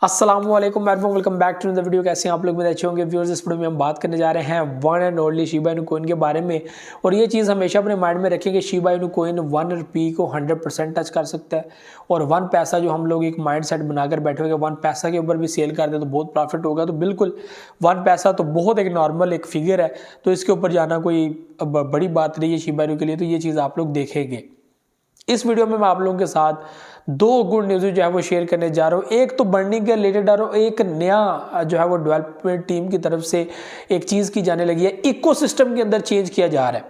अस्सलामुअलैकुम welcome back to the video. कैसे हैं आप लोग? मेरे अच्छे होंगे व्यूअर्स। इस वीडियो में हम बात करने जा रहे हैं one and only Shiba Inu coin के बारे में। और ये चीज़ हमेशा अपने माइंड में रखें कि शिबा इनू कॉइन 1 रुपये को 100% टच कर सकता है। और 1 पैसा जो हम लोग एक माइंड सेट बनाकर बैठे हुए 1 पैसा के ऊपर भी सेल कर दे तो बहुत प्रॉफिट होगा। तो बिल्कुल 1 पैसा तो बहुत एक नॉर्मल एक फिगर है, तो इसके ऊपर जाना कोई बड़ी बात नहीं है शिबा इनू के लिए। तो ये चीज़ आप लोग देखेंगे इस वीडियो में। मैं आप लोगों के साथ 2 गुड न्यूज़ जो है वो शेयर करने जा रहा हूँ। एक तो बर्निंग के रिलेटेड आ रहा हूँ, एक नया जो है वो डेवलपमेंट टीम की तरफ से एक चीज़ की जाने लगी है, इकोसिस्टम के अंदर चेंज किया जा रहा है,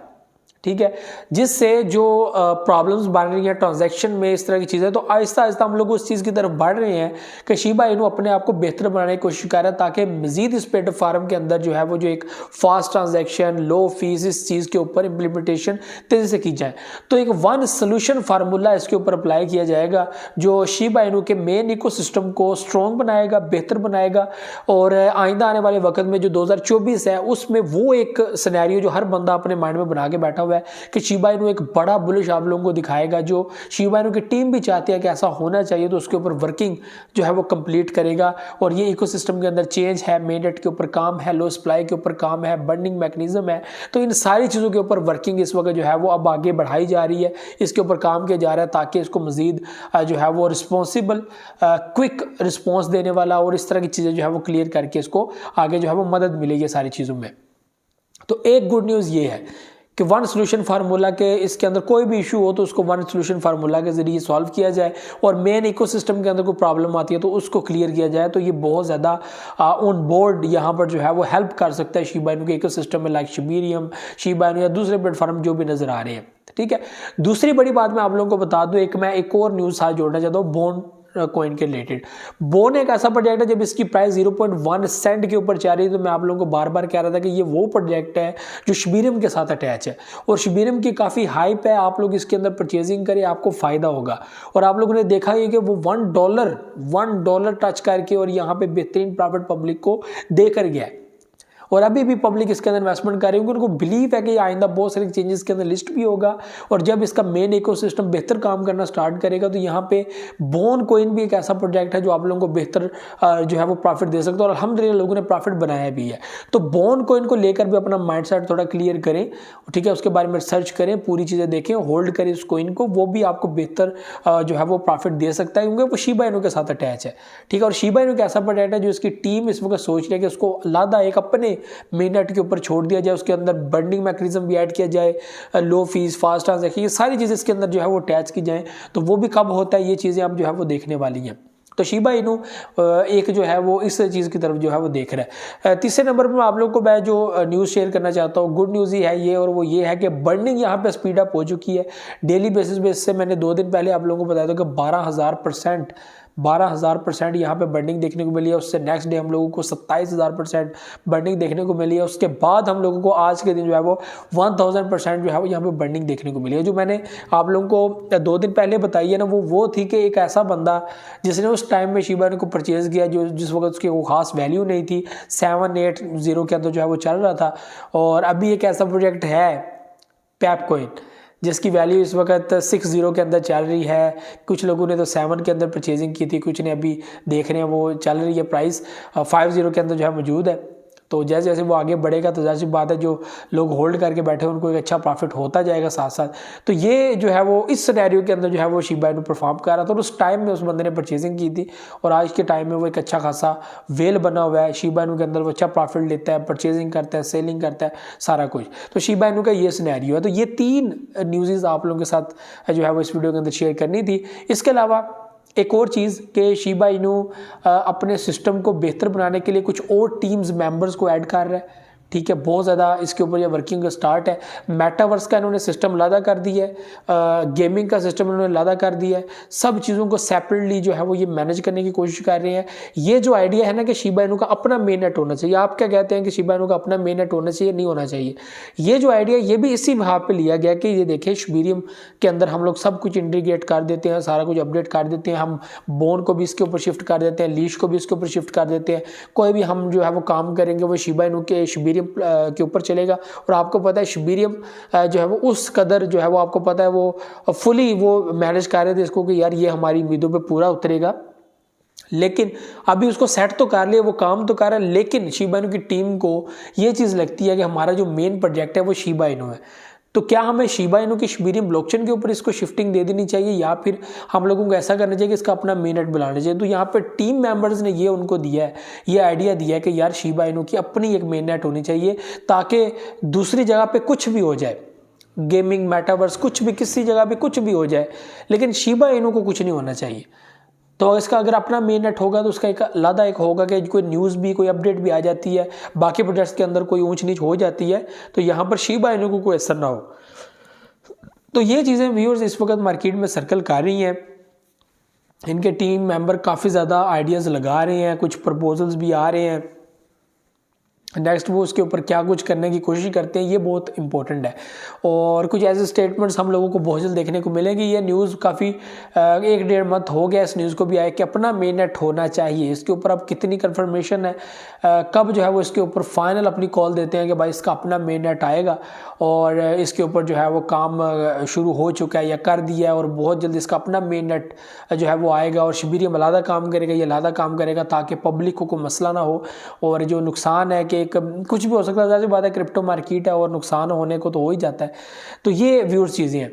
ठीक है, जिससे जो प्रॉब्लम्स बन रही हैं ट्रांजैक्शन में, इस तरह की चीज़ें, तो आहिस्ता आहिस्ता हम लोग उस चीज़ की तरफ बढ़ रहे हैं कि शिबा इनू अपने आप को बेहतर बनाने की कोशिश कर रहा है ताकि मजीद इस प्लेटफॉर्म के अंदर जो है वो जो एक फास्ट ट्रांजैक्शन, लो फीस, इस चीज़ के ऊपर इम्प्लीमेंटेशन तेज़ी से की जाए। तो एक 1 सोल्यूशन फार्मूला इसके ऊपर अप्लाई किया जाएगा जो शिबा इनू के मेन इकोसिस्टम को स्ट्रॉन्ग बनाएगा, बेहतर बनाएगा। और आइंदा आने वाले वक्त में जो 2024 है उसमें वो एक सिनेरियो जो हर बंदा अपने माइंड में बना के बैठा कि शिबा इनू एक बड़ा बुलिश आप लोगों को दिखाएगा, जो शिबा इनू की टीम भी चाहती है कि ऐसा होना चाहिए, तो उसके ऊपर वर्किंग जो है वो कंप्लीट करेगा। और ये इकोसिस्टम के अंदर चेंज है, मेन नेट के ऊपर काम है, लो सप्लाई के ऊपर काम है, बर्निंग मैकेनिज्म है। तो इन सारी चीज़ों के ऊपर वर्किंग इस वक्त जो है वो अब आगे बढ़ाई जा रही है, इसके ऊपर काम किया जा रहा है ताकि इसको मजीद जो है वो रिस्पॉन्सिबल, क्विक रिस्पॉन्स देने वाला और इस तरह की चीज़ें जो है वो क्लियर करके इसको आगे जो है वो मदद मिलेगी सारी चीज़ों में। तो एक गुड न्यूज़ ये है कि 1 सोल्यूशन फार्मूला के इसके अंदर कोई भी इशू हो तो उसको 1 सोल्यूशन फार्मूला के जरिए सॉल्व किया जाए, और मेन इकोसिस्टम के अंदर कोई प्रॉब्लम आती है तो उसको क्लियर किया जाए। तो ये बहुत ज़्यादा ऑन बोर्ड यहाँ पर जो है वो हेल्प कर सकता है शिबा इनू के इकोसिस्टम में, लाइक शिबेरियम, शिबा इनू या दूसरे प्लेटफॉर्म जो भी नजर आ रहे हैं, ठीक है। दूसरी बड़ी बात मैं आप लोगों को बता दूं, मैं एक और न्यूज़ साथ जोड़ना चाहता हूँ बोन कॉइन के रिलेटेड। बोन एक ऐसा प्रोजेक्ट है जब इसकी प्राइस 0.1 सेंट के ऊपर जा रही है, तो मैं आप लोगों को बार बार कह रहा था कि ये वो प्रोजेक्ट है जो शिबेरियम के साथ अटैच है और शिबेरियम की काफ़ी हाइप है। आप लोग इसके अंदर परचेजिंग करें, आपको फ़ायदा होगा। और आप लोगों ने देखा है कि वो $1 टच करके और यहाँ पे बेहतरीन प्रॉफिट पब्लिक को देकर गया है। और अभी भी पब्लिक इसके अंदर इन्वेस्टमेंट कर रही है, उनको बिलीव है कि आइंदा बहुत सारे चेंजेस के अंदर लिस्ट भी होगा। और जब इसका मेन इकोसिस्टम बेहतर काम करना स्टार्ट करेगा तो यहाँ पे बोन कॉइन भी एक ऐसा प्रोजेक्ट है जो आप लोगों को बेहतर जो है वो प्रॉफिट दे सकता है, और अल्हम्दुलिल्लाह लोगों ने प्रॉफिट बनाया भी है। तो बोन कॉइन को लेकर भी अपना माइंड सेट थोड़ा क्लियर करें, ठीक है, उसके बारे में रिसर्च करें, पूरी चीज़ें देखें, होल्ड करें उस कॉइन को, वो भी आपको बेहतर जो है वो प्रॉफिट दे सकता है क्योंकि वो शिबा इनू के साथ अटैच है, ठीक है। और शिबा इनू का ऐसा प्रोजेक्ट है जो इसकी टीम इस वक्त सोच रही है कि उसको लादा एक अपने मेन नेट के ऊपर छोड़ दिया जाए, उसके अंदर बर्निंग मैकेनिज्म भी ऐड किया जाए, लो फीस, फास्ट ट्रांजैक्शन, ये सारी चीज़ें इसके अंदर जो है वो अटैच की जाए। तो वो भी कब होता है, ये चीज़ें आप जो है वो देखने वाली हैं। तो शिबा इनू एक जो है वो इस चीज़ की तरफ जो है वो देख रहा है। तीसरे नंबर पर आप लोग को मैं जो न्यूज़ शेयर करना चाहता हूँ, गुड न्यूज़ ही है ये, और वो ये है कि बर्निंग यहाँ पे स्पीड अप हो चुकी है। डेली बेसिस से मैंने 2 दिन पहले आप लोगों को बताया था कि 12,000% यहाँ पे बर्निंग देखने को मिली है। उससे नेक्स्ट डे हम लोगों को 27,000% बर्निंग देखने को मिली है। उसके बाद हम लोगों को आज के दिन जो है वो 1,000% जो है वो यहाँ पे बर्निंग देखने को मिली है। जो मैंने आप लोगों को 2 दिन पहले बताई है ना, वो थी कि एक ऐसा बंदा जिसने उस टाइम में शिबा इनू को परचेज किया जो जिस वक्त उसकी वो खास वैल्यू नहीं थी, 780 के अंदर जो है वो चल रहा था। और अभी एक ऐसा प्रोजेक्ट है पैप कॉइन जिसकी वैल्यू इस वक्त 60 के अंदर चल रही है। कुछ लोगों ने तो 7 के अंदर परचेजिंग की थी, कुछ ने अभी देख रहे हैं वो चल रही है प्राइस 50 के अंदर जो है मौजूद है। तो जैसे जैसे वो आगे बढ़ेगा तो जाहिर सी बात है जो लोग होल्ड करके बैठे हैं उनको एक अच्छा प्रॉफिट होता जाएगा साथ साथ। तो ये जो है वो इस सिनेरियो के अंदर जो है वो शिबा इनू परफॉर्म कर रहा था, और उस टाइम में उस बंदे ने परचेजिंग की थी और आज के टाइम में वो एक अच्छा खासा वेल बना हुआ है। शिबा इनू के अंदर वो अच्छा प्रॉफिट लेता है, परचेजिंग करता है, सेलिंग करता है, सारा कुछ। तो शिबा इनू का ये सिनेरियो है। तो ये 3 न्यूज़ आप लोगों के साथ जो है वो इस वीडियो के अंदर शेयर करनी थी। इसके अलावा एक और चीज़ कि शिबा इनू अपने सिस्टम को बेहतर बनाने के लिए कुछ और टीम्स मेंबर्स को ऐड कर रहा है, ठीक है। बहुत ज़्यादा इसके ऊपर ये वर्किंग स्टार्ट है। मेटावर्स का इन्होंने सिस्टम लादा कर दिया है, गेमिंग का सिस्टम इन्होंने लादा कर दिया है। सब चीज़ों को सेपरेटली जो है वो ये मैनेज करने की कोशिश कर रहे हैं। ये जो आइडिया है ना कि शिबा इनू का अपना मेन नेट होना चाहिए, आप क्या कहते हैं कि शिबा इनू का अपना मेन नेट होना चाहिए? नहीं होना चाहिए। ये जो आइडिया ये भी इसी भाव पे लिया गया कि ये देखिए शिबेरियम के अंदर हम लोग सब कुछ इंटीग्रेट कर देते हैं, सारा कुछ अपडेट कर देते हैं, हम बोन को भी इसके ऊपर शिफ्ट कर देते हैं, लीश को भी इसके ऊपर शिफ्ट कर देते हैं। कोई भी हम जो है वो काम करेंगे वो शिबा इनू के शिबेरियम के ऊपर चलेगा। और आपको पता है शिबेरियम जो है वो उस कदर जो है वो आपको पता है वो फुली वो मैनेज कर रहे थे इसको कि यार ये हमारी उम्मीदों पे पूरा उतरेगा। लेकिन अभी उसको सेट तो कर लिया, वो काम तो कर रहा है, लेकिन शिबा इनू की टीम को ये चीज़ लगती है कि हमारा जो मेन प्रोजेक्ट है वो शिबा इनू है। तो क्या हमें शिबा इनू की शिबेरियम ब्लॉकचेन के ऊपर इसको शिफ्टिंग दे देनी चाहिए, या फिर हम लोगों को ऐसा करना चाहिए कि इसका अपना मेन नेट बुलाना चाहिए? तो यहाँ पे टीम मेंबर्स ने ये उनको दिया है, ये आइडिया दिया है कि यार शिबा इनू की अपनी एक मेन नेट होनी चाहिए, ताकि दूसरी जगह पे कुछ भी हो जाए, गेमिंग, मेटावर्स, कुछ भी, किसी जगह पे कुछ भी हो जाए, लेकिन शिबा इनू को कुछ नहीं होना चाहिए। तो इसका अगर अपना मेन नेट होगा तो उसका एक अलग एक होगा कि कोई न्यूज़ भी, कोई अपडेट भी आ जाती है, बाकी प्रोजेक्ट्स के अंदर कोई ऊंच नीच हो जाती है, तो यहाँ पर शिबा इनू को कोई असर ना हो। तो ये चीज़ें व्यूअर्स इस वक्त मार्केट में सर्कल कर रही हैं। इनके टीम मेंबर काफ़ी ज़्यादा आइडियाज़ लगा रहे हैं, कुछ प्रपोजल्स भी आ रहे हैं, नेक्स्ट वो उसके ऊपर क्या कुछ करने की कोशिश करते हैं, ये बहुत इंपॉर्टेंट है। और कुछ ऐसे स्टेटमेंट्स हम लोगों को बहुत जल्द देखने को मिलेंगे। ये न्यूज़ काफ़ी 1-1.5 मंथ हो गया इस न्यूज़ को भी आए कि अपना मेन नेट होना चाहिए। इसके ऊपर अब कितनी कंफर्मेशन है, कब जो है वो इसके ऊपर फाइनल अपनी कॉल देते हैं कि भाई इसका अपना मेन नेट आएगा, और इसके ऊपर जो है वो काम शुरू हो चुका है या कर दिया है, और बहुत जल्द इसका अपना मेन नेट जो है वो आएगा, और शिबिरियम अलहदा काम करेगा, ये अलहदा काम करेगा, ताकि पब्लिक को कोई मसला ना हो। और जो नुकसान है कि कुछ भी हो सकता है, ज़ाहिर बात है क्रिप्टो मार्केट है और नुकसान होने को तो हो ही जाता है। तो ये व्यूअर्स चीज़ें हैं।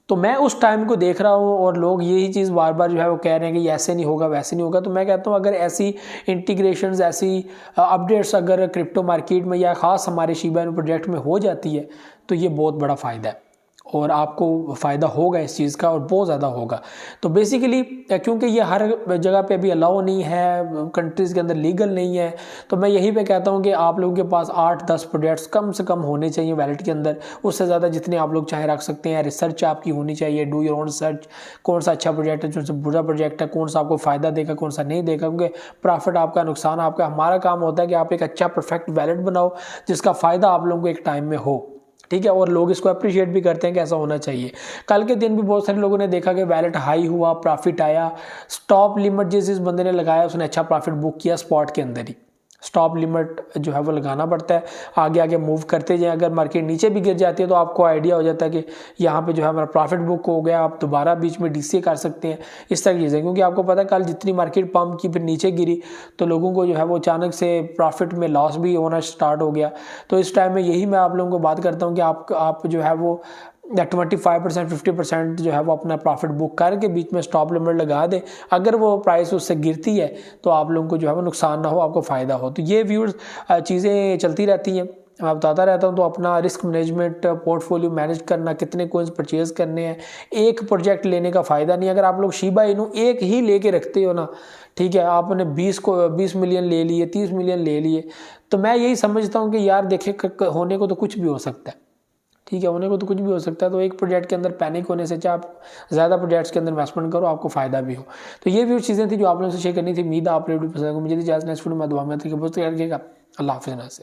तो मैं उस टाइम को देख रहा हूँ और लोग यही चीज़ बार बार जो है वो कह रहे हैं कि ऐसे नहीं होगा, वैसे नहीं होगा। तो मैं कहता हूँ अगर ऐसी इंटीग्रेशंस, ऐसी अपडेट्स अगर क्रिप्टो मार्केट में या ख़ास हमारे शिबा इनू प्रोजेक्ट में हो जाती है तो ये बहुत बड़ा फ़ायदा है, और आपको फ़ायदा होगा इस चीज़ का, और बहुत ज़्यादा होगा। तो बेसिकली क्योंकि ये हर जगह पे अभी अलाउ नहीं है, कंट्रीज़ के अंदर लीगल नहीं है, तो मैं यही पे कहता हूँ कि आप लोगों के पास 8-10 प्रोजेक्ट्स कम से कम होने चाहिए वैलेट के अंदर। उससे ज़्यादा जितने आप लोग चाहे रख सकते हैं। रिसर्च आपकी होनी चाहिए, डू योर ओन रिसर्च, कौन सा अच्छा प्रोजेक्ट है, कौन सा बुरा प्रोजेक्ट है, कौन सा आपको फ़ायदा देगा, कौन सा नहीं देगा, क्योंकि प्रॉफिट आपका, नुकसान आपका। हमारा काम होता है कि आप एक अच्छा परफेक्ट वैलेट बनाओ जिसका फ़ायदा आप लोगों को एक टाइम में हो, ठीक है। और लोग इसको अप्रिशिएट भी करते हैं कि ऐसा होना चाहिए। कल के दिन भी बहुत सारे लोगों ने देखा कि वैलेट हाई हुआ, प्रॉफिट आया, स्टॉप लिमिट जिस बंदे ने लगाया उसने अच्छा प्रॉफिट बुक किया स्पॉट के अंदर ही। स्टॉप लिमिट जो है वो लगाना पड़ता है, आगे आगे मूव करते जाए। अगर मार्केट नीचे भी गिर जाती है तो आपको आइडिया हो जाता है कि यहाँ पे जो है हमारा प्रॉफिट बुक हो गया, आप दोबारा बीच में डीसीए कर सकते हैं, इस तरह की चीज़ें। क्योंकि आपको पता है कल जितनी मार्केट पंप की फिर नीचे गिरी तो लोगों को जो है वो अचानक से प्रॉफिट में लॉस भी होना स्टार्ट हो गया। तो इस टाइम में यही मैं आप लोगों को बात करता हूँ कि आप जो है वो 25% 50% जो है वो अपना प्रॉफिट बुक करके बीच में स्टॉप लिमिट लगा दे। अगर वो प्राइस उससे गिरती है तो आप लोगों को जो है वो नुकसान ना हो, आपको फ़ायदा हो। तो ये व्यूअर्स चीज़ें चलती रहती हैं, मैं बताता रहता हूँ। तो अपना रिस्क मैनेजमेंट, पोर्टफोलियो मैनेज करना, कितने कोइंस परचेज करने हैं, एक प्रोजेक्ट लेने का फ़ायदा नहीं। अगर आप लोग शिबा इनू एक ही लेके रखते हो ना, ठीक है, आपने 20 मिलियन ले लिए, 30 मिलियन ले लिए, तो मैं यही समझता हूँ कि यार देखिए होने को तो कुछ भी हो सकता है, ठीक है, होने को तो कुछ भी हो सकता है। तो एक प्रोजेक्ट के अंदर पैनिक होने से अच्छा आप ज़्यादा प्रोजेक्ट्स के अंदर इन्वेस्टमेंट करो, आपको फ़ायदा भी हो। तो ये भी चीज़ें थी जो आप लोगों से शेयर करनी थी। उम्मीद है आप लोग भी पसंद है। मुझे इजाज़त, नेक्स्ट वीडियो में दुआ में बहुत रखिएगा। अल्लाह हाफ़िज़।